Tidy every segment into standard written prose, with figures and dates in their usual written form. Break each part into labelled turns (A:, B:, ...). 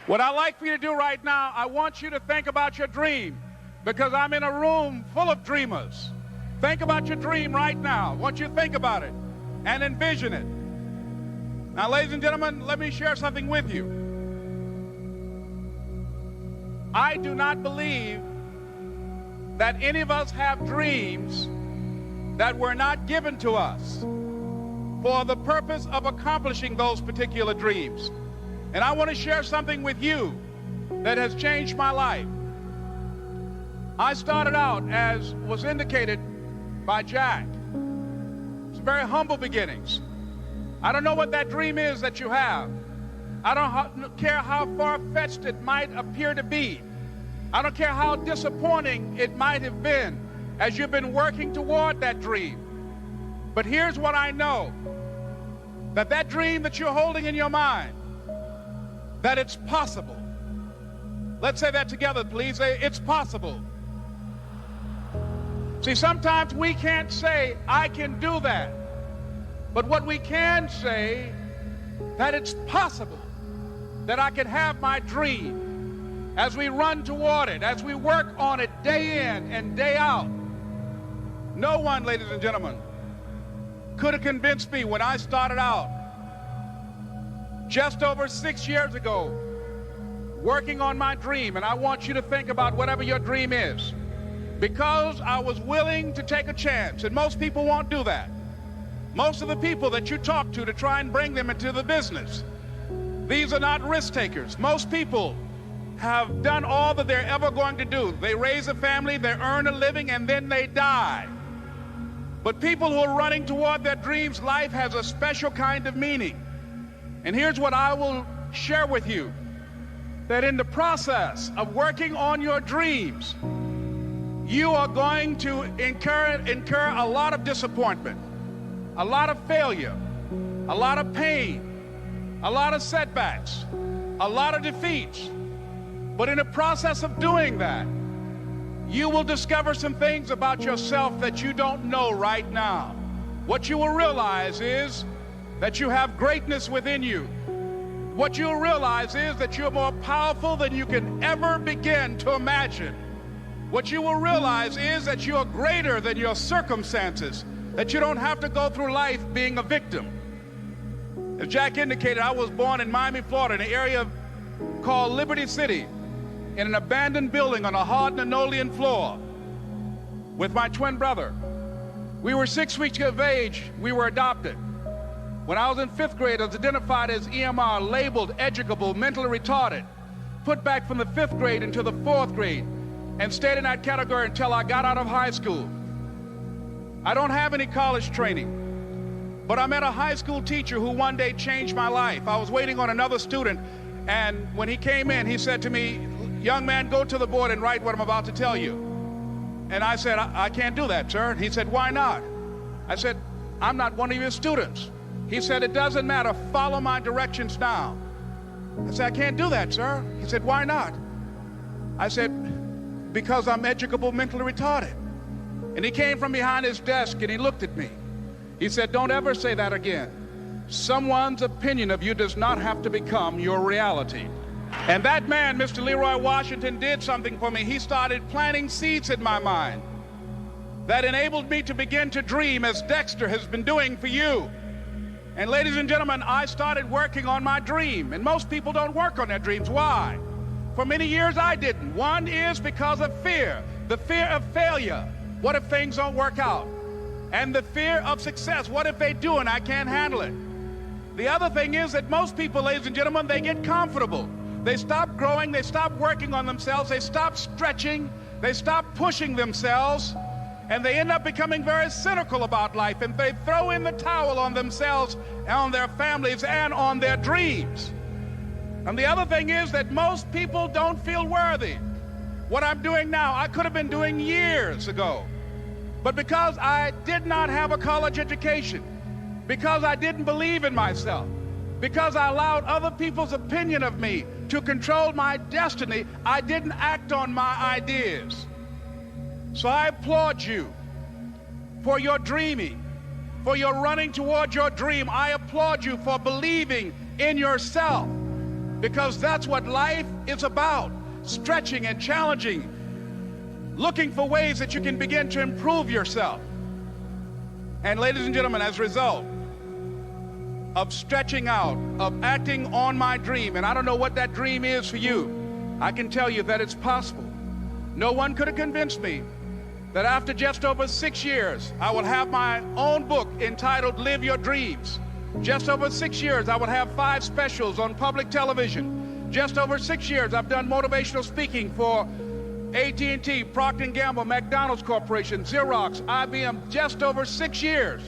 A: What I'd like for you to do right now, I want you to think about your dream, because I'm in a room full of dreamers. Think about your dream right now. I want you to think about it and envision it. Now, ladies and gentlemen, let me share something with you. I do not believe that any of us have dreams that were not given to us for the purpose of accomplishing those particular dreams. And I want to share something with you that has changed my life. I started out, as was indicated by Jack, it's very humble beginnings. I don't know what that dream is that you have. I don't care how far-fetched it might appear to be. I don't care how disappointing it might have been as you've been working toward that dream. But here's what I know, that dream that you're holding in your mind, that it's possible. Let's say that together, please. Say, it's possible. See, sometimes we can't say, I can do that. But what we can say, that it's possible that I can have my dream as we run toward it, as we work on it day in and day out. No one, ladies and gentlemen, could have convinced me when I started out just over 6 years ago, working on my dream. And I want you to think about whatever your dream is, because I was willing to take a chance. And most people won't do that. Most of the people that you talk to try and bring them into the business, these are not risk takers. Most people have done all that they're ever going to do. They raise a family, they earn a living, and then they die. But people who are running toward their dreams, life has a special kind of meaning. And here's what I will share with you, that in the process of working on your dreams, you are going to incur a lot of disappointment, a lot of failure, a lot of pain, a lot of setbacks, a lot of defeats. But in the process of doing that, you will discover some things about yourself that you don't know right now. What you will realize is that you have greatness within you. What you'll realize is that you're more powerful than you can ever begin to imagine. What you will realize is that you're greater than your circumstances, that you don't have to go through life being a victim. As Jack indicated, I was born in Miami, Florida, in an area called Liberty City, in an abandoned building on a hard linoleum floor with my twin brother. We were 6 weeks of age. We were adopted. When I was in 5th grade, I was identified as EMR, labeled educable, mentally retarded, put back from the 5th grade into the 4th grade, and stayed in that category until I got out of high school. I don't have any college training, but I met a high school teacher who one day changed my life. I was waiting on another student, and when he came in, he said to me, "Young man, go to the board and write what I'm about to tell you." And I said, I can't do that, sir. And he said, "Why not?" I said, "I'm not one of your students." He said, "It doesn't matter. Follow my directions now." I said, "I can't do that, sir." He said, "Why not?" I said, "Because I'm educable, mentally retarded." And he came from behind his desk and he looked at me. He said, "Don't ever say that again. Someone's opinion of you does not have to become your reality." And that man, Mr. Leroy Washington, did something for me. He started planting seeds in my mind that enabled me to begin to dream, as Dexter has been doing for you. And ladies and gentlemen, I started working on my dream. And most people don't work on their dreams. Why? For many years I didn't. One is because of fear. The fear of failure. What if things don't work out? And the fear of success. What if they do and I can't handle it? The other thing is that most people, ladies and gentlemen, they get comfortable. They stop growing. They stop working on themselves. They stop stretching. They stop pushing themselves. And they end up becoming very cynical about life, and they throw in the towel on themselves, on their families, and on their dreams. And the other thing is that most people don't feel worthy. What I'm doing now, I could have been doing years ago. But because I did not have a college education, because I didn't believe in myself, because I allowed other people's opinion of me to control my destiny, I didn't act on my ideas. So I applaud you for your dreaming, for your running toward your dream. I applaud you for believing in yourself. because that's what life is about. Stretching and challenging, looking for ways that you can begin to improve yourself. And ladies and gentlemen, as a result of stretching out, of acting on my dream, and I don't know what that dream is for you, I can tell you that it's possible. No one could have convinced me that after just over 6 years, I will have my own book entitled Live Your Dreams. Just over 6 years, I would have 5 specials on public television. Just over 6 years, I've done motivational speaking for AT&T, Procter & Gamble, McDonald's Corporation, Xerox, IBM. Just over 6 years.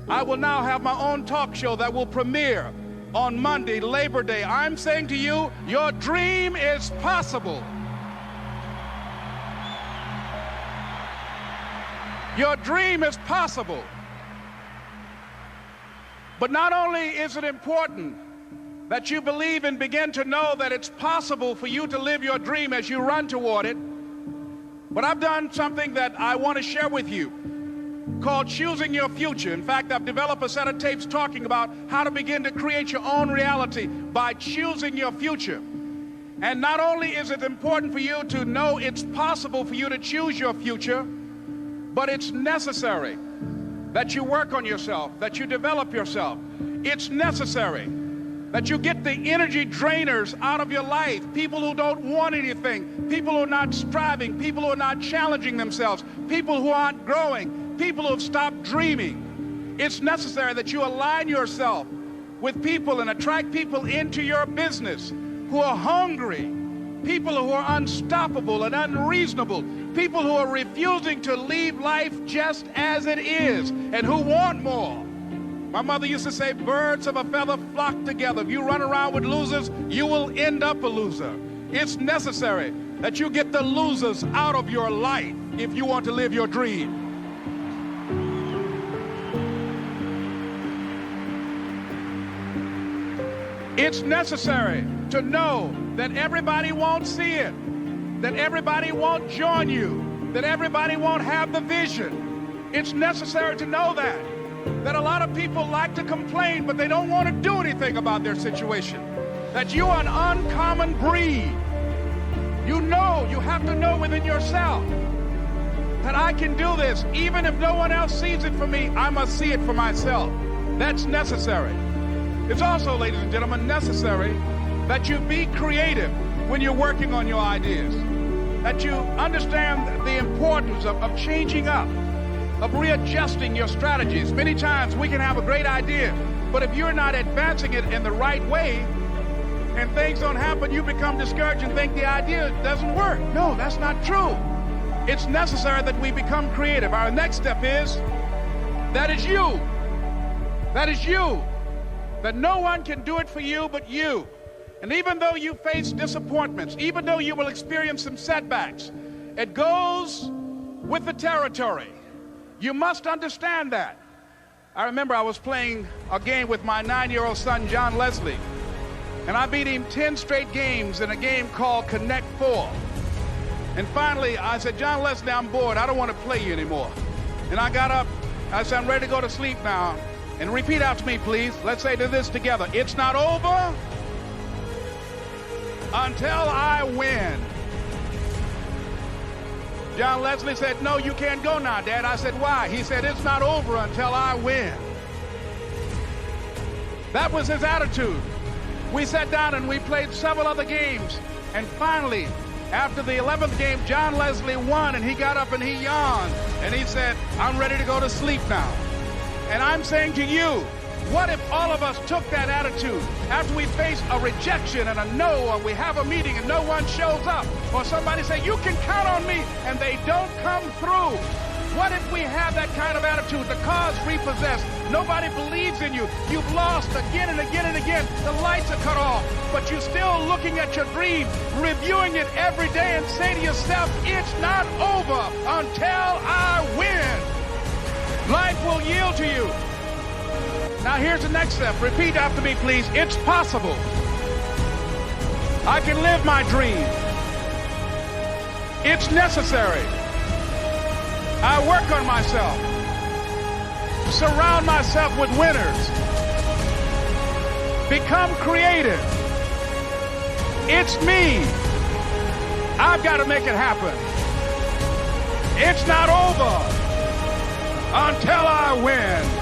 A: I will now have my own talk show that will premiere on Monday, Labor Day. I'm saying to you, your dream is possible. Your dream is possible. But not only is it important that you believe and begin to know that it's possible for you to live your dream as you run toward it, but I've done something that I want to share with you called Choosing Your Future. In fact, I've developed a set of tapes talking about how to begin to create your own reality by choosing your future. And not only is it important for you to know it's possible for you to choose your future, but it's necessary that you work on yourself, that you develop yourself. It's necessary that you get the energy drainers out of your life, people who don't want anything, people who are not striving, people who are not challenging themselves, people who aren't growing, people who have stopped dreaming. It's necessary that you align yourself with people and attract people into your business who are hungry, people who are unstoppable and unreasonable, people who are refusing to leave life just as it is and who want more. My mother used to say, birds of a feather flock together. If you run around with losers, you will end up a loser. It's necessary that you get the losers out of your life if you want to live your dream. It's necessary to know that everybody won't see it, that everybody won't join you, that everybody won't have the vision. It's necessary to know that a lot of people like to complain, but they don't want to do anything about their situation, that you are an uncommon breed. You know, you have to know within yourself that I can do this. Even if no one else sees it for me, I must see it for myself. That's necessary. It's also, ladies and gentlemen, necessary that you be creative when you're working on your ideas, that you understand the importance of changing up, of readjusting your strategies. Many times we can have a great idea, but if you're not advancing it in the right way and things don't happen, you become discouraged and think the idea doesn't work. No, that's not true. It's necessary that we become creative. Our next step is, that is you. That is you. That no one can do it for you but you. And even though you face disappointments, even though you will experience some setbacks, it goes with the territory. You must understand that. I remember I was playing a game with my 9-year-old son, John Leslie, and I beat him 10 straight games in a game called Connect 4. And finally, I said, John Leslie, I'm bored. I don't want to play you anymore. And I got up. I said, I'm ready to go to sleep now. And repeat after me, please. Let's say this together. It's not over until I win. John Leslie said, no, you can't go now, Dad. I said, why? He said, it's not over until I win. That was his attitude. We sat down and we played several other games. And finally, after the 11th game, John Leslie won, and he got up and he yawned. And he said, I'm ready to go to sleep now. And I'm saying to you, what if all of us took that attitude after we face a rejection and a no, or we have a meeting and no one shows up, or somebody say, you can count on me, and they don't come through? What if we have that kind of attitude? The car's repossessed. Nobody believes in you. You've lost again and again and again. The lights are cut off, but you're still looking at your dream, reviewing it every day, and say to yourself, it's not over until I win. Life will yield to you. Now here's the next step. Repeat after me, please. It's possible. I can live my dream. It's necessary. I work on myself. Surround myself with winners. Become creative. It's me. I've got to make it happen. It's not over until I win.